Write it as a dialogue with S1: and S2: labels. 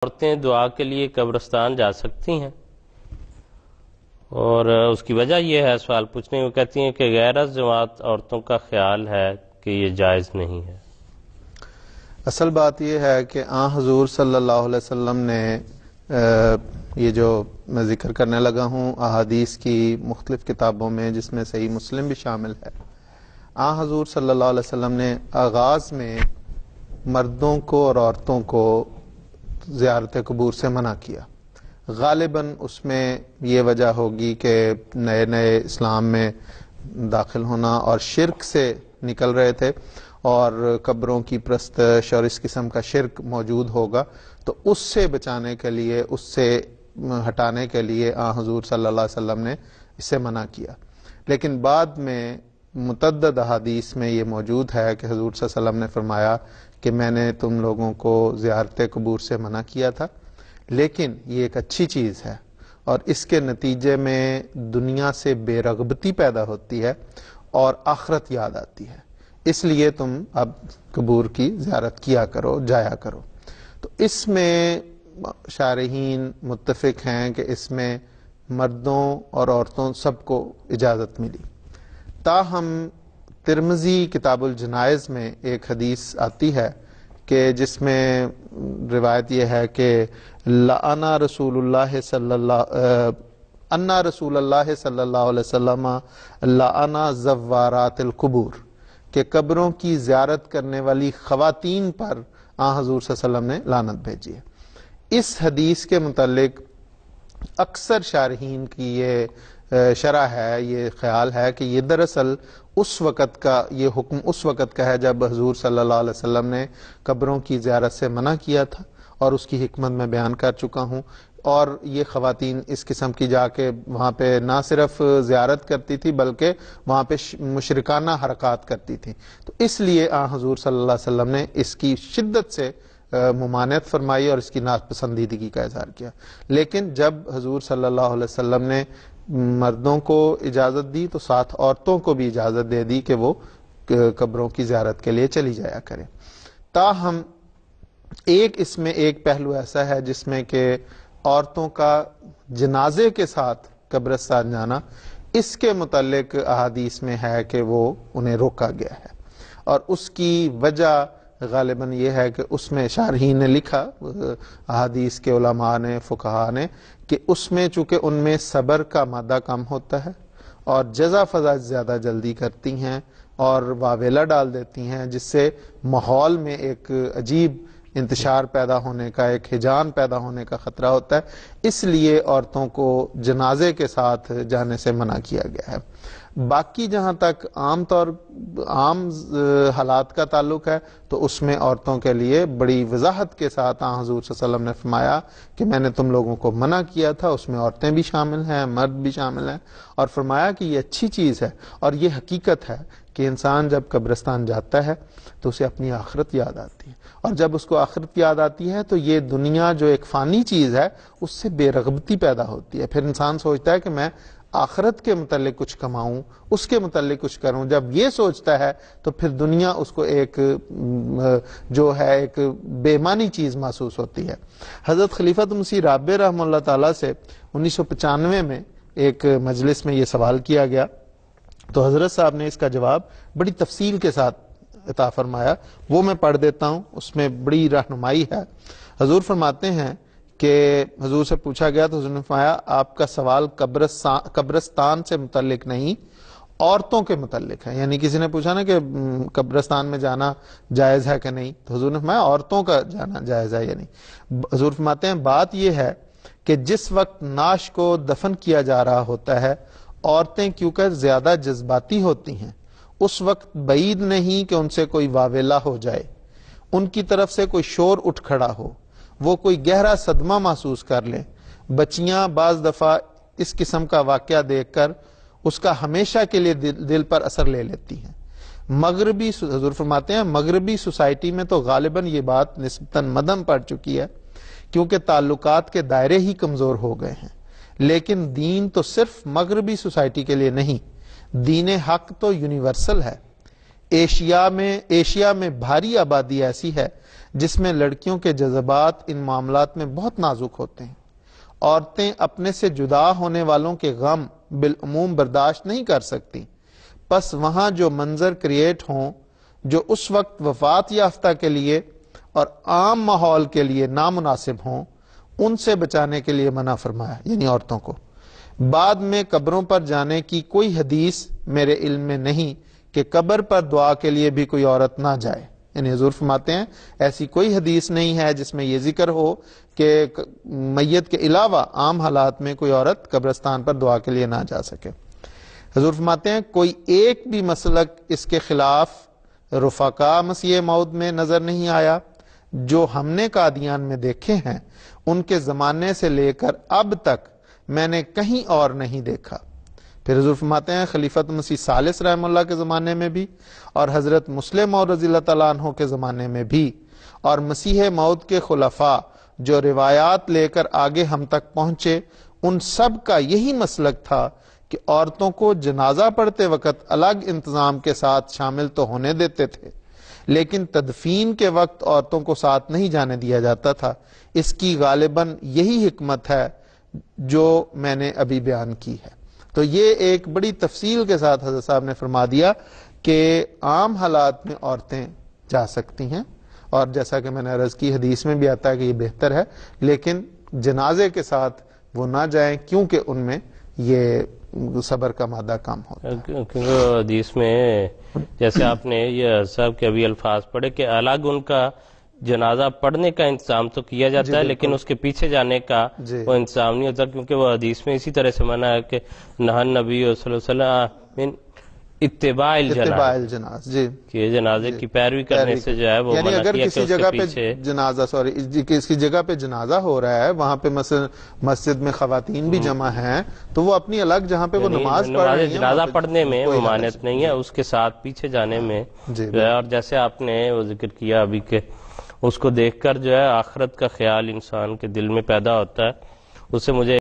S1: عورتیں دعا کے لیے قبرستان جا سکتی ہیں، اور اس کی وجہ یہ ہے سوال پوچھنے وہ کہتی ہیں کہ غیر جماعت عورتوں کا خیال ہے کہ یہ جائز نہیں ہے۔
S2: اصل بات یہ ہے کہ حضور صلی اللہ علیہ وسلم نے یہ جو میں ذکر کرنے لگا ہوں احادیث کی مختلف کتابوں میں، جس میں صحیح مسلم بھی شامل ہے، حضور صلی اللہ علیہ وسلم نے آغاز میں مردوں کو اور عورتوں کو زیارت قبور سے منع کیا۔ غالباً اس میں یہ وجہ ہوگی کہ نئے نئے اسلام میں داخل ہونا اور شرک سے نکل رہے تھے، اور قبروں کی پرستش اور اس قسم کا شرک موجود ہوگا، تو اس سے بچانے کے لیے، اس سے ہٹانے کے لیے حضور صلی اللہ علیہ وسلم نے اسے منع کیا۔ لیکن بعد میں متعدد احادیث میں یہ موجود ہے کہ حضور صلی اللہ علیہ وسلم نے فرمایا کہ میں نے تم لوگوں کو زیارت قبور سے منع کیا تھا، لیکن یہ ایک اچھی چیز ہے، اور اس کے نتیجے میں دنیا سے بے رغبتی پیدا ہوتی ہے اور آخرت یاد آتی ہے، اس لیے تم اب قبور کی زیارت کیا کرو، جایا کرو۔ تو اس میں شارحین متفق ہیں کہ اس میں مردوں اور عورتوں سب کو اجازت ملی۔ تاہم ترمذی کتاب الجنائز میں ایک حدیث آتی ہے کہ جس میں روایت یہ ہے کہ لعن رسول اللہ صلی اللہ علیہ وسلم لعن زوارات القبور، کہ قبروں کی زیارت کرنے والی خواتین پر حضور صلی اللہ علیہ وسلم نے لعنت بھیجی ہے۔ اس حدیث کے متعلق اکثر شارحین کی یہ شرح ہے، یہ خیال ہے کہ یہ دراصل اس وقت کا، یہ حکم اس وقت کا ہے جب حضور صلی اللہ علیہ وسلم نے قبروں کی زیارت سے منع کیا تھا، اور اس کی حکمت میں بیان کر چکا ہوں۔ اور یہ خواتین اس قسم کی جا کے وہاں پہ نہ صرف زیارت کرتی تھی بلکہ وہاں پہ مشرکانہ حرکات کرتی تھی، تو اس لیے حضور صلی اللہ علیہ وسلم نے اس کی شدت سے ممانعت فرمائی اور اس کی ناپسندیدگی کا اظہار کیا۔ لیکن جب حضور صلی اللہ علیہ وسلم نے مردوں کو اجازت دی تو ساتھ عورتوں کو بھی اجازت دے دی کہ وہ قبروں کی زیارت کے لیے چلی جایا کریں۔ تاہم اس میں ایک پہلو ایسا ہے جس میں کہ عورتوں کا جنازے کے ساتھ قبرستان جانا، اس کے متعلق احادیث میں ہے کہ وہ انہیں روکا گیا ہے، اور اس کی وجہ غالباً یہ ہے کہ اس میں شارحین نے لکھا، احادیث کے علماء نے، فقہاء نے، کہ اس میں چونکہ ان میں صبر کا مادہ کم ہوتا ہے اور جزا فضا زیادہ جلدی کرتی ہیں اور واویلا ڈال دیتی ہیں، جس سے ماحول میں ایک عجیب انتشار پیدا ہونے کا، ایک ہجان پیدا ہونے کا خطرہ ہوتا ہے، اس لیے عورتوں کو جنازے کے ساتھ جانے سے منع کیا گیا ہے۔ باقی جہاں تک عام حالات کا تعلق ہے تو اس میں عورتوں کے لیے بڑی وضاحت کے ساتھ حضور صلی اللہ علیہ وسلم نے فرمایا کہ میں نے تم لوگوں کو منع کیا تھا، اس میں عورتیں بھی شامل ہیں، مرد بھی شامل ہیں، اور فرمایا کہ یہ اچھی چیز ہے، اور یہ حقیقت ہے کہ انسان جب قبرستان جاتا ہے تو اسے اپنی آخرت یاد آتی ہے، اور جب اس کو آخرت یاد آتی ہے تو یہ دنیا جو ایک فانی چیز ہے اس سے بے رغبتی پیدا ہوتی ہے۔ پھر انسان سوچتا ہے کہ میں آخرت کے متعلق کچھ کماؤں، اس کے متعلق کچھ کروں۔ جب یہ سوچتا ہے تو پھر دنیا اس کو ایک جو ہے ایک بے معنی چیز محسوس ہوتی ہے۔ حضرت خلیفۃ مسیح رابع رحمہ اللہ تعالیٰ سے 1995 میں ایک مجلس میں یہ سوال کیا گیا، تو حضرت صاحب نے اس کا جواب بڑی تفصیل کے ساتھ عطا فرمایا، وہ میں پڑھ دیتا ہوں، اس میں بڑی رہنمائی ہے۔ حضور فرماتے ہیں کہ حضور سے پوچھا گیا تو حضور نے فرمایا آپ کا سوال قبرستان سے متعلق نہیں، عورتوں کے متعلق ہے۔ یعنی کسی نے پوچھا نا کہ قبرستان میں جانا جائز ہے کہ نہیں، تو حضور نے فرمایا عورتوں کا جانا جائز ہے یا نہیں۔ حضور فرماتے ہیں بات یہ ہے کہ جس وقت نعش کو دفن کیا جا رہا ہوتا ہے، عورتیں کیونکہ زیادہ جذباتی ہوتی ہیں، اس وقت بعید نہیں کہ ان سے کوئی واویلا ہو جائے، ان کی طرف سے کوئی شور اٹھ کھڑا ہو، وہ کوئی گہرا صدمہ محسوس کر لیں۔ بچیاں بعض دفعہ اس قسم کا واقعہ دیکھ کر اس کا ہمیشہ کے لیے دل پر اثر لے لیتی ہیں۔ حضور فرماتے ہیں مغربی سوسائٹی میں تو غالباً یہ بات نسبتاً مدھم پڑ چکی ہے، کیونکہ تعلقات کے دائرے ہی کمزور ہو گئے ہیں، لیکن دین تو صرف مغربی سوسائٹی کے لیے نہیں، دین حق تو یونیورسل ہے۔ ایشیا میں بھاری آبادی ایسی ہے جس میں لڑکیوں کے جذبات ان معاملات میں بہت نازک ہوتے ہیں. عورتیں اپنے سے جدا ہونے والوں کے غم بالعموم برداشت نہیں کر سکتی. پس وہاں جو منظر کریٹ ہوں جو اس وقت وفات یافتہ کے لیے اور عام ماحول کے لیے نامناسب ہوں، ان سے بچانے کے لیے منع فرمایا، یعنی عورتوں کو. بعد میں قبروں پر جانے کی کوئی حدیث میرے علم میں نہیں کہ قبر پر دعا کے لیے بھی کوئی عورت نہ جائے. یعنی حضور فرماتے ہیں ایسی کوئی حدیث نہیں ہے جس میں یہ ذکر ہو کہ میت کے علاوہ عام حالات میں کوئی عورت قبرستان پر دعا کے لیے نہ جا سکے. حضور فرماتے ہیں کوئی ایک بھی مسلک اس کے خلاف رفقا مسیح موعود میں نظر نہیں آیا. جو ہم نے قادیان میں دیکھے ہیں ان کے زمانے سے لے کر اب تک میں نے کہیں اور نہیں دیکھا. پھر حضور فرماتے ہیں خلیفۃ مسیح ثالث رحمہ اللہ کے زمانے میں بھی، اور حضرت مسلم اور رضی اللہ تعالیٰ عنہ کے زمانے میں بھی، اور مسیح موعود کے خلفاء جو روایات لے کر آگے ہم تک پہنچے، ان سب کا یہی مسلک تھا کہ عورتوں کو جنازہ پڑھتے وقت الگ انتظام کے ساتھ شامل تو ہونے دیتے تھے، لیکن تدفین کے وقت عورتوں کو ساتھ نہیں جانے دیا جاتا تھا. اس کی غالباً یہی حکمت ہے جو میں نے ابھی بیان کی ہے. تو یہ ایک بڑی تفصیل کے ساتھ حضرت صاحب نے فرما دیا کہ عام حالات میں عورتیں جا سکتی ہیں، اور جیسا کہ میں نے عرض کی حدیث میں بھی آتا ہے کہ یہ بہتر ہے، لیکن جنازے کے ساتھ وہ نہ جائیں کیونکہ ان میں یہ صبر کا مادہ کم ہوتا ہے.
S1: کیونکہ حدیث میں جیسے آپ نے یہ صاحب کے ابھی الفاظ پڑھے کہ الگ ان کا جنازہ پڑھنے کا انتظام تو کیا جاتا ہے، لیکن اس کے پیچھے جانے کا وہ انتظام نہیں ہوتا، کیونکہ وہ حدیث میں اسی طرح سے منع ہے کہ نہى النبی صلی اللہ علیہ وسلم من اتباع الجناز، کہ یہ جنازے کی پیروی کرنے سے جو ہے وہ
S2: یعنی
S1: منع
S2: اگر
S1: کیا
S2: کسی
S1: کہ
S2: جگہ
S1: اس کے پیچھے
S2: کسی جگہ پہ جنازہ ہو رہا ہے، وہاں پہ مثلا مسجد میں خواتین بھی جمع ہیں، تو وہ اپنی الگ جہاں پہ وہ نماز پڑھ رہی ہیں،
S1: جنازہ پڑھنے میں ممانعت نہیں ہے، اس کے ساتھ پیچھے جانے میں جو ہے. اور جیسے آپ نے وہ ذکر کیا ابھی کہ اس کو دیکھ کر جو ہے آخرت کا خیال انسان کے دل میں پیدا ہوتا ہے، اس سے مجھے